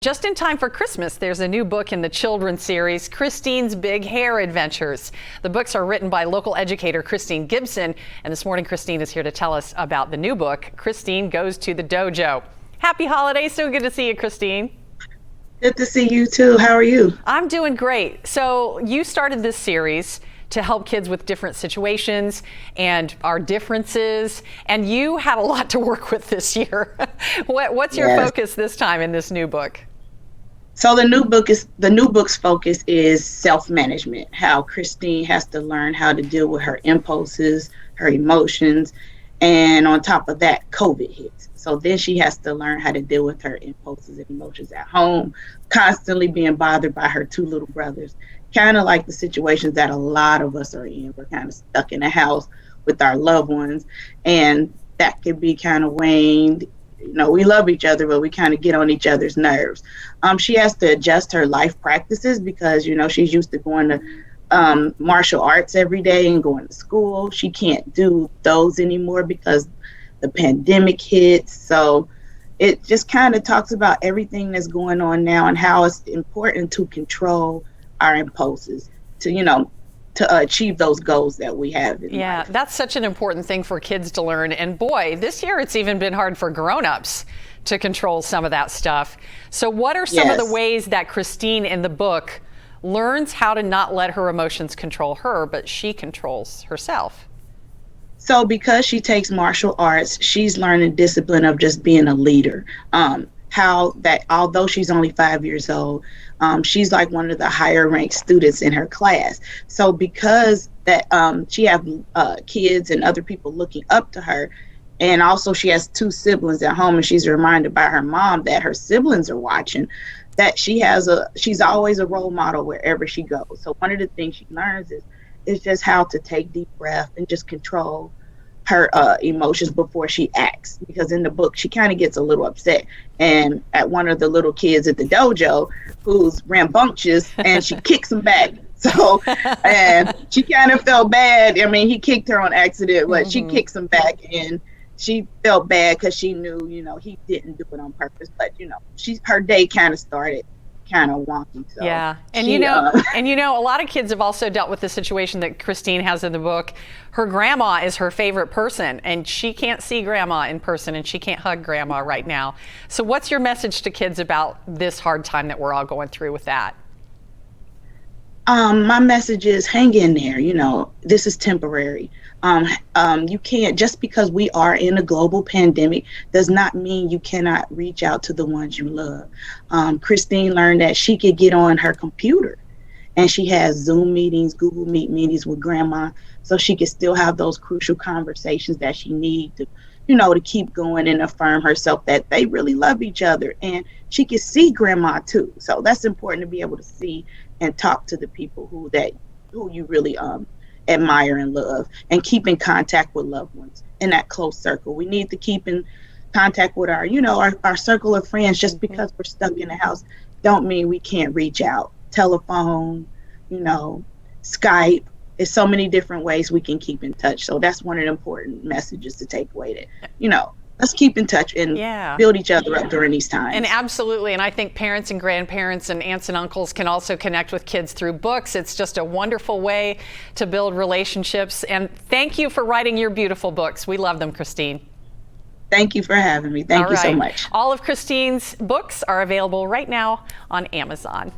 Just in time for Christmas, there's a new book in the children's series, Christine's Big Hair Adventures. The books are written by local educator Christine Gibson, and this morning Christine is here to tell us about the new book, Christine Goes to the Dojo. Happy holidays, so good to see you, Christine. Good to see you too. How are you? I'm doing great. So you started this series to help kids with different situations and our differences, and you had a lot to work with this year. What's your focus this time in this new book? So the new book's focus is self-management, how Christine has to learn how to deal with her impulses, her emotions, and on top of that, COVID hits. So then she has to learn how to deal with her impulses and emotions at home, constantly being bothered by her two little brothers, kind of like the situations that a lot of us are in. We're kind of stuck in the house with our loved ones, and that could be kind of waned. You know, we love each other, but we kind of get on each other's nerves. She has to adjust her life practices because, you know, she's used to going to martial arts every day and going to school. She can't do those anymore because the pandemic hits. So it just kind of talks about everything that's going on now and how it's important to control our impulses to, you know, to achieve those goals that we have in life. That's such an important thing for kids to learn. And boy, this year it's even been hard for grown-ups to control some of that stuff. So what are some of the ways that Christine in the book learns how to not let her emotions control her, but she controls herself? So because she takes martial arts, she's learning discipline of just being a leader. How that although she's only 5 years old, she's like one of the higher ranked students in her class. So because that she have kids and other people looking up to her, and also she has two siblings at home, and she's reminded by her mom that her siblings are watching, that she's always a role model wherever she goes. So one of the things she learns is just how to take deep breath and just control her emotions before she acts, because in the book she kind of gets a little upset and at one of the little kids at the dojo who's rambunctious, and she kicks him back. So and she kind of felt bad. I mean, he kicked her on accident, but she kicks him back, and she felt bad because she knew, you know, he didn't do it on purpose. But you know, her day kind of started kind of wonky. So and you know, a lot of kids have also dealt with the situation that Christine has in the book. Her grandma is her favorite person, and she can't see grandma in person, and she can't hug grandma right now. So what's your message to kids about this hard time that we're all going through with that? My message is hang in there. You know, this is temporary. You can't, just because we are in a global pandemic does not mean you cannot reach out to the ones you love. Christine learned that she could get on her computer, and she has Zoom meetings, Google Meet meetings with grandma, so she can still have those crucial conversations that she needs to, you know, to keep going and affirm herself that they really love each other. And she can see grandma too. So that's important, to be able to see and talk to the people who you really admire and love, and keep in contact with loved ones in that close circle. We need to keep in contact with our circle of friends. Just because we're stuck in the house don't mean we can't reach out. Telephone, you know, Skype. There's so many different ways we can keep in touch. So that's one of the important messages to take away, that, you know, let's keep in touch and build each other up during these times. And absolutely. And I think parents and grandparents and aunts and uncles can also connect with kids through books. It's just a wonderful way to build relationships. And thank you for writing your beautiful books. We love them, Christine. Thank you for having me. Thank you so much. All of Christine's books are available right now on Amazon.